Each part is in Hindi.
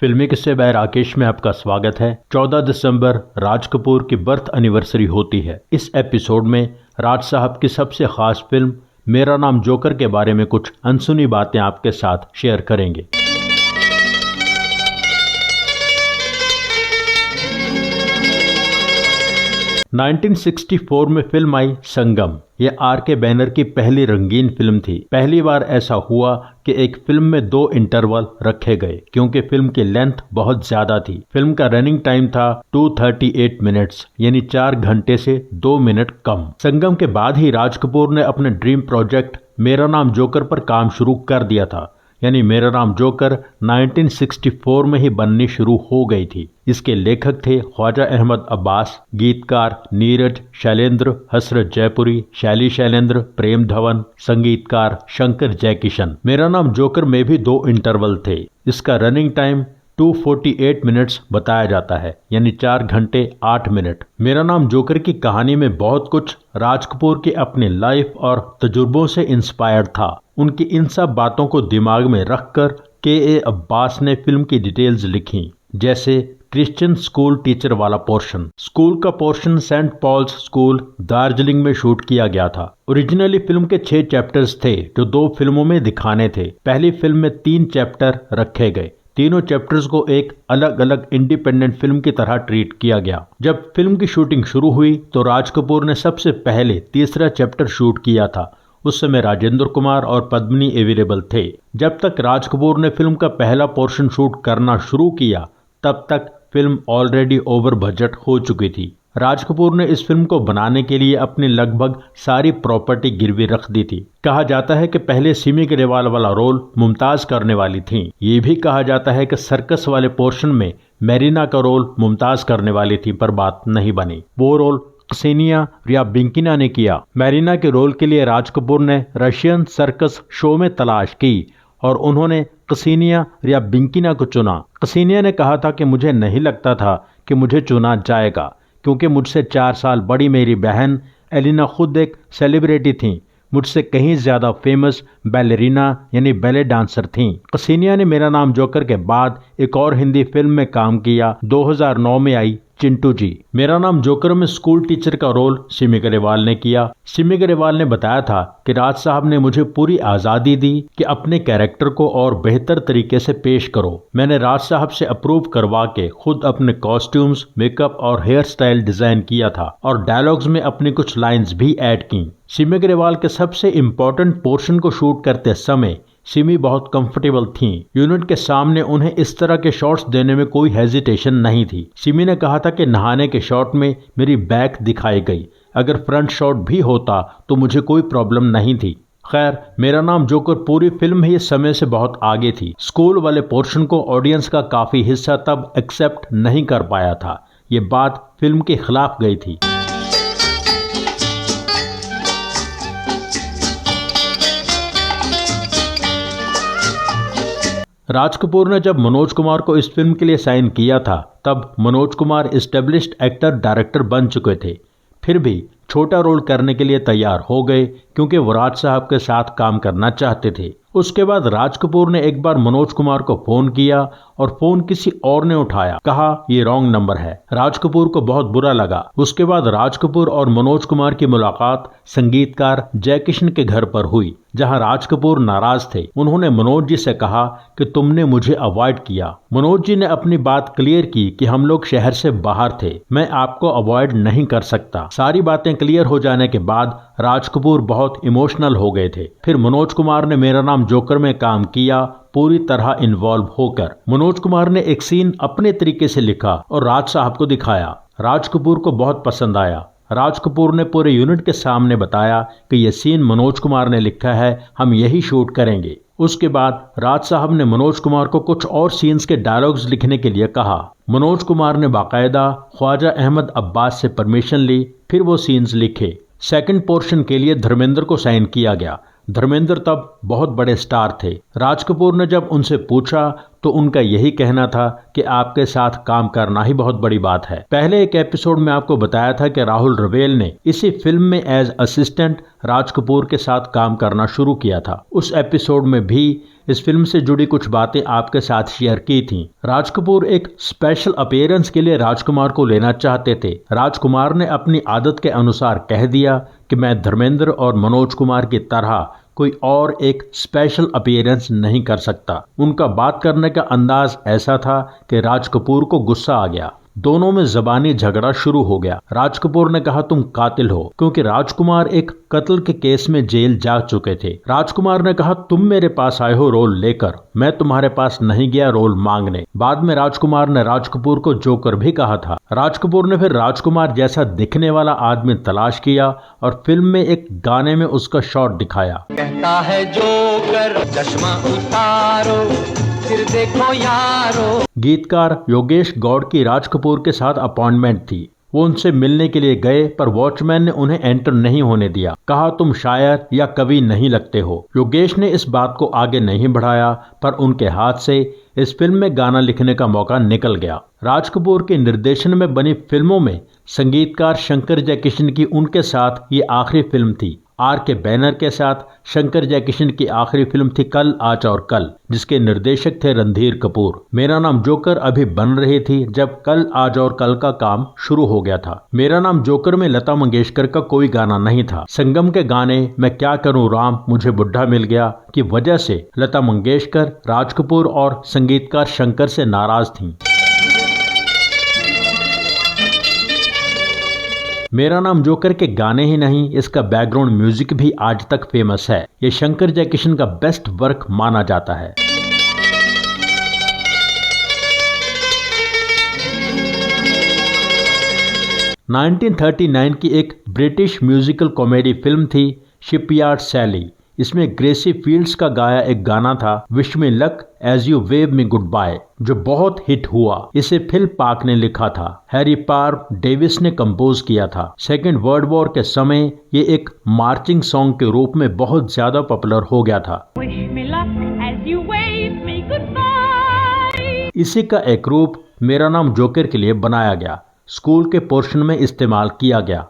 फिल्मी किस्से बाय राकेश में आपका स्वागत है। 14 दिसंबर राज कपूर की बर्थ एनिवर्सरी होती है। इस एपिसोड में राज साहब की सबसे खास फिल्म मेरा नाम जोकर के बारे में कुछ अनसुनी बातें आपके साथ शेयर करेंगे। 1964 में फिल्म आई संगम। यह आर.के. बैनर की पहली रंगीन फिल्म थी। पहली बार ऐसा हुआ कि एक फिल्म में 2 इंटरवल रखे गए क्योंकि फिल्म की लेंथ बहुत ज्यादा थी। फिल्म का रनिंग टाइम था 238 मिनट्स, यानी 4 घंटे से 2 मिनट कम। संगम के बाद ही राज कपूर ने अपने ड्रीम प्रोजेक्ट मेरा नाम जोकर पर काम शुरू कर दिया था, यानी मेरा नाम जोकर 1964 में ही बननी शुरू हो गई थी। इसके लेखक थे ख्वाजा अहमद अब्बास, गीतकार नीरज शैलेंद्र, हसरत जयपुरी, शैली शैलेंद्र, प्रेम धवन, संगीतकार शंकर जयकिशन। मेरा नाम जोकर में भी 2 इंटरवल थे। इसका रनिंग टाइम 248 मिनट्स बताया जाता है, यानी 4 घंटे 8 मिनट। मेरा नाम जोकर की कहानी में बहुत कुछ राज कपूर की अपनी लाइफ और तजुर्बों से इंस्पायर्ड था। उनकी इन सब बातों को दिमाग में रखकर के.ए. अब्बास ने फिल्म की डिटेल्स लिखी, जैसे क्रिश्चियन स्कूल टीचर वाला पोर्शन। स्कूल का portion saint Paul's school Darjeeling में शूट किया गया था। ओरिजिनली फिल्म के 6 चैप्टर्स थे जो 2 फिल्मों में दिखाने थे। पहली फिल्म में 3 चैप्टर रखे गए। तीनों चैप्टर्स को एक अलग अलग इंडिपेंडेंट फिल्म की तरह ट्रीट किया गया। जब फिल्म की शूटिंग शुरू हुई तो राज कपूर ने सबसे पहले तीसरा चैप्टर शूट किया था। उस समय राजेंद्र कुमार और पद्मिनी अवेलेबल थे। जब तक राज कपूर ने फिल्म का पहला पोर्शन शूट करना शुरू किया तब तक फिल्म ऑलरेडी ओवर बजट हो चुकी थी। राज कपूर ने इस फिल्म को बनाने के लिए अपनी लगभग सारी प्रॉपर्टी गिरवी रख दी थी। कहा जाता है कि पहले सिमी ग्रेवाल वाला रोल मुमताज करने वाली थी। ये भी कहा जाता है कि सर्कस वाले पोर्शन में मैरिना का रोल मुमताज करने वाली थी, पर बात नहीं बनी। वो रोल क्सेनिया रियाबिंकिना ने किया। मैरिना के रोल के लिए राज कपूर ने रशियन सर्कस शो में तलाश की और उन्होंने क्सेनिया रियाबिंकिना को चुना। क्सेनिया ने कहा था कि मुझे नहीं लगता था कि मुझे चुना जाएगा क्योंकि मुझसे 4 साल बड़ी मेरी बहन एलिना खुद एक सेलिब्रिटी थी, मुझसे कहीं ज्यादा फेमस बैलेरिना यानी बैले डांसर थीं। क्सेनिया ने मेरा नाम जोकर के बाद एक और हिंदी फिल्म में काम किया। 2009 में आई चिंटू जी। मेरा नाम जोकर में स्कूल टीचर का रोल सिमी ग्रेवाल ने किया। सिमी ग्रेवाल ने बताया था कि राज साहब ने मुझे पूरी आजादी दी कि अपने कैरेक्टर को और बेहतर तरीके से पेश करो। मैंने राज साहब से अप्रूव करवा के खुद अपने कॉस्ट्यूम्स, मेकअप और हेयर स्टाइल डिजाइन किया था और डायलॉग्स में अपनी कुछ लाइंस भी ऐड की। सिमी ग्रेवाल के सबसे इम्पोर्टेंट पोर्शन को शूट करते समय सिमी बहुत कंफर्टेबल थीं। यूनिट के सामने उन्हें इस तरह के शॉट्स देने में कोई हेजिटेशन नहीं थी। सिमी ने कहा था कि नहाने के शॉट में मेरी बैक दिखाई गई, अगर फ्रंट शॉट भी होता तो मुझे कोई प्रॉब्लम नहीं थी। खैर, मेरा नाम जोकर पूरी फिल्म ही इस समय से बहुत आगे थी। स्कूल वाले पोर्शन को ऑडियंस का काफी हिस्सा तब एक्सेप्ट नहीं कर पाया था। ये बात फिल्म के खिलाफ गई थी। राज कपूर ने जब मनोज कुमार को इस फिल्म के लिए साइन किया था तब Manoj Kumar established actor director बन चुके थे। फिर भी छोटा रोल करने के लिए तैयार हो गए क्योंकि वो राज साहब के साथ काम करना चाहते थे। उसके बाद राज कपूर ने एक बार मनोज कुमार को फोन किया और फोन किसी और ने उठाया। कहा ये रॉन्ग नंबर है। राज कपूर को बहुत बुरा लगा। उसके बाद राज कपूर और मनोज कुमार की मुलाकात संगीतकार जयकिशन के घर पर हुई, जहां राज कपूर नाराज थे। उन्होंने मनोज जी से कहा कि तुमने मुझे अवॉइड किया। मनोज जी ने अपनी बात क्लियर की कि हम लोग शहर से बाहर थे, मैं आपको अवॉइड नहीं कर सकता। सारी बातें क्लियर हो जाने के बाद राज कपूर बहुत इमोशनल हो गए थे। फिर मनोज कुमार ने मेरा नाम जोकर में काम किया, पूरी तरह इन्वॉल्व होकर। मनोज कुमार ने एक सीन अपने तरीके से लिखा और राज साहब को दिखाया। राज कपूर को बहुत पसंद आया। राज कपूर ने पूरे यूनिट के सामने बताया कि यह सीन मनोज कुमार ने लिखा है, हम यही शूट करेंगे। उसके बाद राज साहब ने मनोज कुमार को कुछ और सीन्स के डायलॉग्स लिखने के लिए कहा। मनोज कुमार ने बाकायदा ख्वाजा अहमद अब्बास से परमिशन ली, फिर वो सीन्स लिखे। सेकंड पोर्शन के लिए धर्मेंद्र को साइन किया गया। धर्मेंद्र तब बहुत बड़े स्टार थे। राज कपूर ने जब उनसे पूछा तो उनका यही कहना था कि आपके साथ काम करना ही बहुत बड़ी बात है। पहले एक एपिसोड में आपको बताया था कि राहुल रवेल ने इसी फिल्म में एज असिस्टेंट राज कपूर के साथ काम करना शुरू किया था। उस एपिसोड में भी इस फिल्म से जुड़ी कुछ बातें आपके साथ शेयर की थी। राज कपूर एक स्पेशल अपीयरेंस के लिए राजकुमार को लेना चाहते थे। राजकुमार ने अपनी आदत के अनुसार कह दिया कि मैं धर्मेंद्र और मनोज कुमार की तरह कोई और एक स्पेशल अपीयरेंस नहीं कर सकता। उनका बात करने का अंदाज ऐसा था कि राज कपूर को गुस्सा आ गया। दोनों में जबानी झगड़ा शुरू हो गया। राज कपूर ने कहा तुम कातिल हो, क्योंकि राजकुमार एक कत्ल के केस में जेल जा चुके थे। राजकुमार ने कहा तुम मेरे पास आए हो रोल लेकर, मैं तुम्हारे पास नहीं गया रोल मांगने। बाद में राजकुमार ने राज कपूर को जोकर भी कहा था। राज कपूर ने फिर राजकुमार जैसा दिखने वाला आदमी तलाश किया और फिल्म में एक गाने में उसका शॉट दिखाया। कहता है जोकर चश्मा उतारो फिर देखो यारो। गीतकार योगेश गौड़ की राज कपूर के साथ अपॉइंटमेंट थी। वो उनसे मिलने के लिए गए, पर वॉचमैन ने उन्हें एंटर नहीं होने दिया। कहा तुम शायर या कवि नहीं लगते हो। योगेश ने इस बात को आगे नहीं बढ़ाया, पर उनके हाथ से इस फिल्म में गाना लिखने का मौका निकल गया। राज कपूर के निर्देशन में बनी फिल्मों में संगीतकार शंकर जयकिशन की उनके साथ ये आखिरी फिल्म थी। आर.के. बैनर के साथ शंकर जयकिशन की आखिरी फिल्म थी कल आज और कल, जिसके निर्देशक थे रणधीर कपूर। मेरा नाम जोकर अभी बन रही थी जब कल आज और कल का काम शुरू हो गया था। मेरा नाम जोकर में लता मंगेशकर का कोई गाना नहीं था। संगम के गाने मैं क्या करूं राम मुझे बुढ़ा मिल गया की वजह से लता मंगेशकर, राज कपूर और संगीतकार शंकर से नाराज थीं। मेरा नाम जोकर के गाने ही नहीं, इसका बैकग्राउंड म्यूजिक भी आज तक फेमस है। ये शंकर जयकिशन का बेस्ट वर्क माना जाता है। (1939) की एक ब्रिटिश म्यूजिकल कॉमेडी फिल्म थी शिपयार्ड सैली। इसमें ग्रेसी फील्ड्स का गाया एक गाना था wish me luck as you wave me good bye, जो बहुत हिट हुआ। इसे फिल पार्क ने लिखा था, हैरी पार डेविस ने कंपोज किया था। सेकेंड वर्ल्ड वॉर के समय ये एक मार्चिंग सॉन्ग के रूप में बहुत ज्यादा पॉपुलर हो गया था। इसी का एक रूप मेरा नाम जोकर के लिए बनाया गया, स्कूल के पोर्शन में इस्तेमाल किया गया।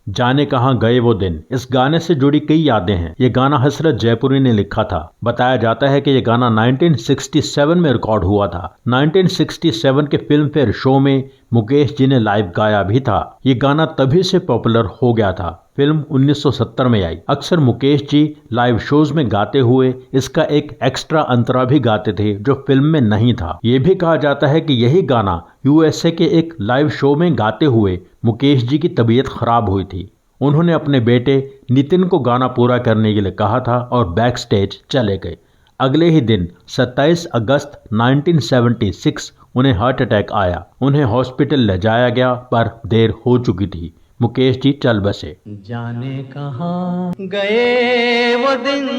जाने कहाँ गए वो दिन, इस गाने से जुड़ी कई यादें हैं। ये गाना हसरत जयपुरी ने लिखा था। बताया जाता है कि ये गाना 1967 में रिकॉर्ड हुआ था। 1967 के फिल्म फेयर शो में मुकेश जी ने लाइव गाया भी था। ये गाना तभी से पॉपुलर हो गया था। फिल्म 1970 में आई। अक्सर मुकेश जी लाइव शोज में गाते हुए इसका एक एक्स्ट्रा अंतरा भी गाते थे जो फिल्म में नहीं था। ये भी कहा जाता है कि यही गाना यूएसए के एक लाइव शो में गाते हुए मुकेश जी की तबीयत खराब हुई थी। उन्होंने अपने बेटे नितिन को गाना पूरा करने के लिए कहा था और बैक स्टेज चले गए। अगले ही दिन 27 अगस्त 1976 उन्हें हार्ट अटैक आया। उन्हें हॉस्पिटल ले जाया गया, पर देर हो चुकी थी। मुकेश जी चल बसे। जाने कहाँ गए वो दिन।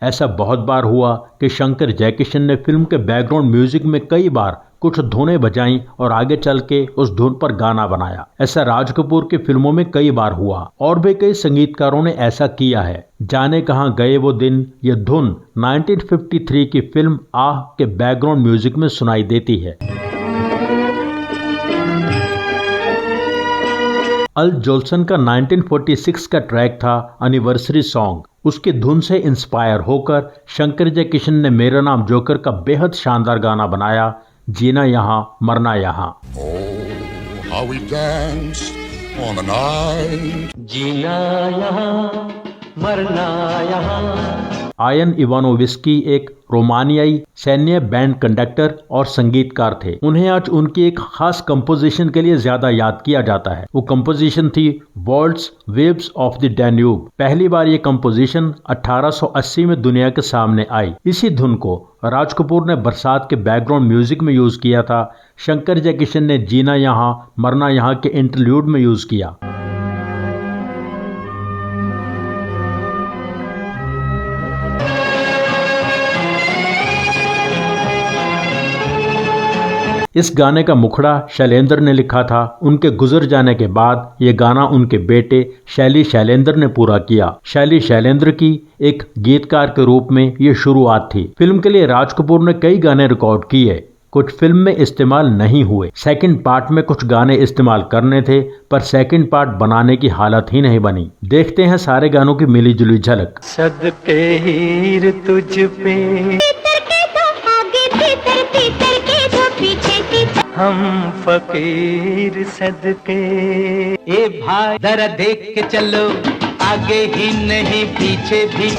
ऐसा बहुत बार हुआ कि शंकर जयकिशन ने फिल्म के बैकग्राउंड म्यूजिक में कई बार कुछ धुनें बजाई और आगे चल के उस धुन पर गाना बनाया। ऐसा राज कपूर की फिल्मों में कई बार हुआ और भी कई संगीतकारों ने ऐसा किया है। जाने कहाँ गए वो दिन ये धुन 1953 की फिल्म आह के बैकग्राउंड म्यूजिक में सुनाई देती है। अल जोल्सन का 1946 का ट्रैक था एनिवर्सरी सॉन्ग। उसकी धुन से इंस्पायर होकर शंकर जयकिशन ने मेरा नाम जोकर का बेहद शानदार गाना बनाया, जीना यहाँ मरना यहाँ। How we danced on the night. जीना यहाँ मरना यहाँ। आयन इवानोविस्की एक रोमानियाई सैन्य बैंड कंडक्टर और संगीतकार थे। उन्हें आज उनकी एक खास कंपोजिशन के लिए ज्यादा याद किया जाता है। वो कंपोजिशन थी worlds waves of the Danube. पहली बार ये कंपोजिशन 1880 में दुनिया के सामने आई। इसी धुन को राज कपूर ने बरसात के बैकग्राउंड म्यूजिक में यूज किया था। शंकर जयकिशन ने जीना यहाँ मरना यहाँ के इंटरल्यूड में यूज किया। इस गाने का मुखड़ा शैलेंद्र ने लिखा था। उनके गुजर जाने के बाद ये गाना उनके बेटे शैली शैलेंद्र ने पूरा किया। शैली शैलेंद्र की एक गीतकार के रूप में ये शुरुआत थी। फिल्म के लिए राज कपूर ने कई गाने रिकॉर्ड किए। कुछ फिल्म में इस्तेमाल नहीं हुए। सेकंड पार्ट में कुछ गाने इस्तेमाल करने थे पर सेकंड पार्ट बनाने की हालत ही नहीं बनी। देखते हैं सारे गानों की मिली जुली झलक। सदके हीर तुझ पे हम फकीर सदके। ए भाई जरा देख के चलो, आगे ही नहीं पीछे भी।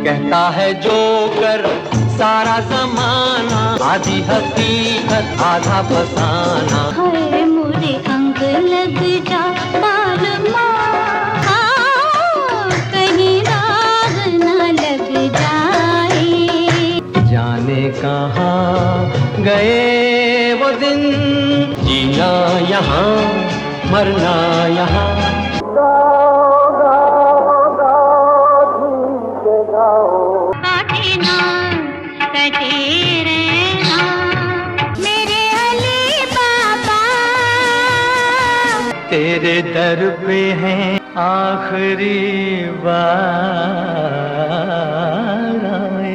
कहता है जोकर सारा जमाना, आधी हकीकत आधा फसाना। हाय मुझे अंग लग जा बालमा, कहीं राग न लग जाए। जाने कहाँ गए वो दिन, जीना यहाँ मरना यहाँ। काटे ना कटे रहना मेरे अली बाबा, तेरे दर पे है आखिरी बार आए।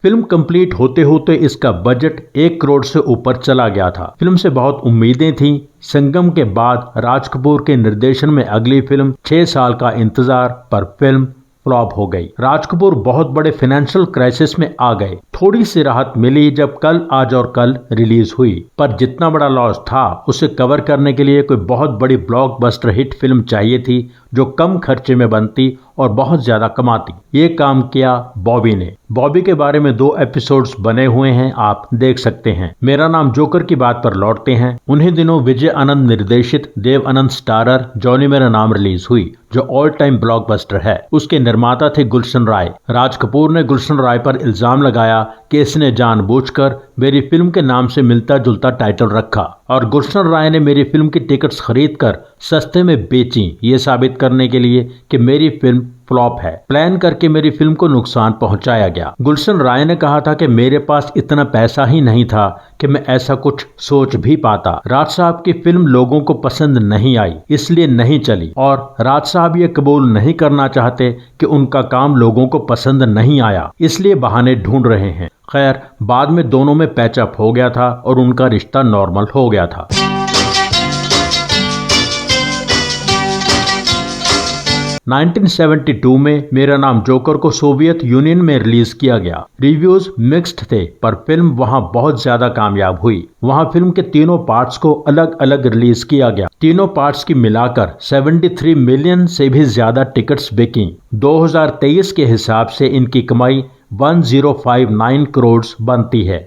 फिल्म कंप्लीट होते होते इसका बजट 1 करोड़ से ऊपर चला गया था। फिल्म से बहुत उम्मीदें थीं। संगम के बाद राज कपूर के निर्देशन में अगली फिल्म 6 साल का इंतजार, पर फिल्म फ्लॉप हो गई। राज कपूर बहुत बड़े फाइनेंशियल क्राइसिस में आ गए। थोड़ी सी राहत मिली जब कल आज और कल रिलीज हुई, पर जितना बड़ा लॉस था उसे कवर करने के लिए कोई बहुत बड़ी ब्लॉकबस्टर हिट फिल्म चाहिए थी जो कम खर्चे में बनती और बहुत ज्यादा कमाती। ये काम किया बॉबी ने। बॉबी के बारे में 2 एपिसोड्स बने हुए हैं, आप देख सकते हैं। मेरा नाम जोकर की बात पर लौटते हैं। उन्हीं दिनों विजय आनंद निर्देशित, देव आनंद स्टारर जॉनी मेरा नाम रिलीज हुई जो ऑल टाइम ब्लॉकबस्टर है। उसके निर्माता थे गुलशन राय। राज कपूर ने गुलशन राय पर इल्जाम लगाया कि इसने जानबूझकर मेरी फिल्म के नाम से मिलता जुलता टाइटल रखा और गुलशन राय ने मेरी फिल्म की टिकट्स खरीदकर सस्ते में बेची, ये साबित करने के लिए कि मेरी फिल्म फ्लॉप है। प्लान करके मेरी फिल्म को नुकसान पहुंचाया गया। गुलशन राय ने कहा था कि मेरे पास इतना पैसा ही नहीं था कि मैं ऐसा कुछ सोच भी पाता। राज साहब की फिल्म लोगों को पसंद नहीं आई, इसलिए नहीं चली और राज साहब ये कबूल नहीं करना चाहते कि उनका काम लोगों को पसंद नहीं आया, इसलिए बहाने ढूंढ रहे हैं। खैर, बाद में दोनों में पैचअप हो गया था और उनका रिश्ता नॉर्मल हो गया था। – 1972 में मेरा नाम जोकर को सोवियत यूनियन में रिलीज किया गया। रिव्यूज मिक्स्ड थे पर फिल्म वहां बहुत ज्यादा कामयाब हुई। वहां फिल्म के तीनों पार्ट्स को अलग अलग रिलीज किया गया। तीनों पार्ट्स की मिलाकर 73 मिलियन से भी ज्यादा टिकट्स बिकी। 2023 के हिसाब से इनकी कमाई 1059 करोड़ बनती है।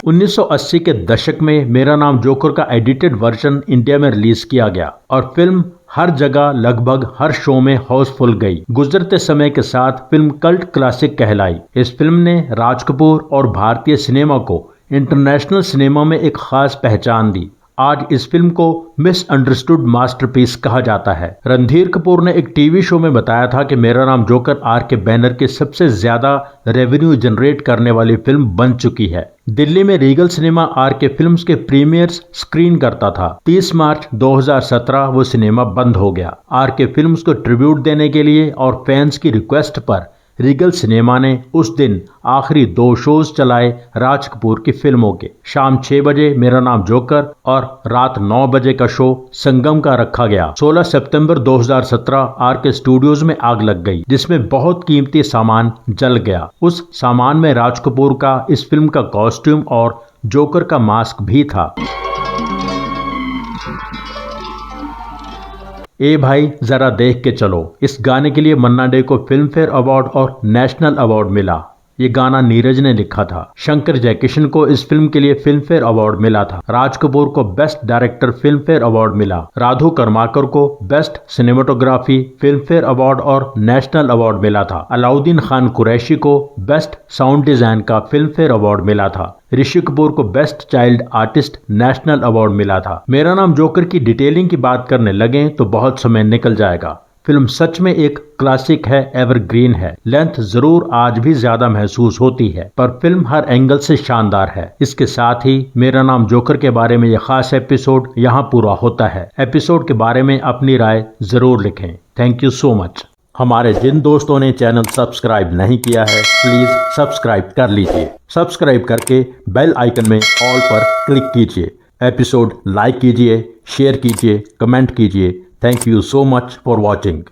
1980 के दशक में मेरा नाम जोकर का एडिटेड वर्जन इंडिया में रिलीज किया गया और फिल्म हर जगह लगभग हर शो में हाउसफुल गई। गुजरते समय के साथ फिल्म कल्ट क्लासिक कहलाई। इस फिल्म ने राज कपूर और भारतीय सिनेमा को इंटरनेशनल सिनेमा में एक खास पहचान दी। आज इस फिल्म को मिसअंडरस्टूड मास्टरपीस कहा जाता है। रणधीर कपूर ने एक टीवी शो में बताया था कि मेरा नाम जोकर आर.के. बैनर की सबसे ज्यादा रेवेन्यू जनरेट करने वाली फिल्म बन चुकी है। दिल्ली में रीगल सिनेमा आर.के. फिल्म्स के प्रीमियर्स स्क्रीन करता था। 30 मार्च 2017 वो सिनेमा बंद हो गया। आर.के. फिल्म्स को ट्रिब्यूट देने के लिए और फैंस की रिक्वेस्ट पर रीगल सिनेमा ने उस दिन आखिरी 2 शोज चलाए राज कपूर की फिल्मों के। शाम 6 बजे मेरा नाम जोकर और रात 9 बजे का शो संगम का रखा गया। 16 सितंबर 2017 आर.के. स्टूडियोज में आग लग गई जिसमें बहुत कीमती सामान जल गया। उस सामान में राज कपूर का इस फिल्म का कॉस्ट्यूम और जोकर का मास्क भी था। ए भाई जरा देख के चलो, इस गाने के लिए मन्ना डे को फिल्म फेयर अवार्ड और नेशनल अवार्ड मिला। ये गाना नीरज ने लिखा था। शंकर जयकिशन को इस फिल्म के लिए फिल्म फेयर अवार्ड मिला था। राज कपूर को best director film fair award मिला। राधू कर्माकर को best cinematography film fair award और नेशनल अवार्ड मिला था। अलाउद्दीन खान कुरैशी को बेस्ट साउंड डिजाइन का फिल्म फेयर अवार्ड मिला था। ऋषि कपूर को best child artist national award मिला था। मेरा नाम जोकर की डिटेलिंग की बात करने लगे तो बहुत समय निकल जाएगा। फिल्म सच में एक क्लासिक है, एवरग्रीन है। लेंथ जरूर आज भी ज्यादा महसूस होती है, पर फिल्म हर एंगल से शानदार है। इसके साथ ही मेरा नाम जोकर के बारे में यह खास एपिसोड यहाँ पूरा होता है। एपिसोड के बारे में अपनी राय जरूर लिखें। Thank you so much. हमारे जिन दोस्तों ने चैनल सब्सक्राइब नहीं किया है, प्लीज सब्सक्राइब कर लीजिए। सब्सक्राइब करके बेल आइकन में ऑल पर क्लिक कीजिए। एपिसोड लाइक कीजिए, शेयर कीजिए, कमेंट कीजिए। Thank you so much for watching.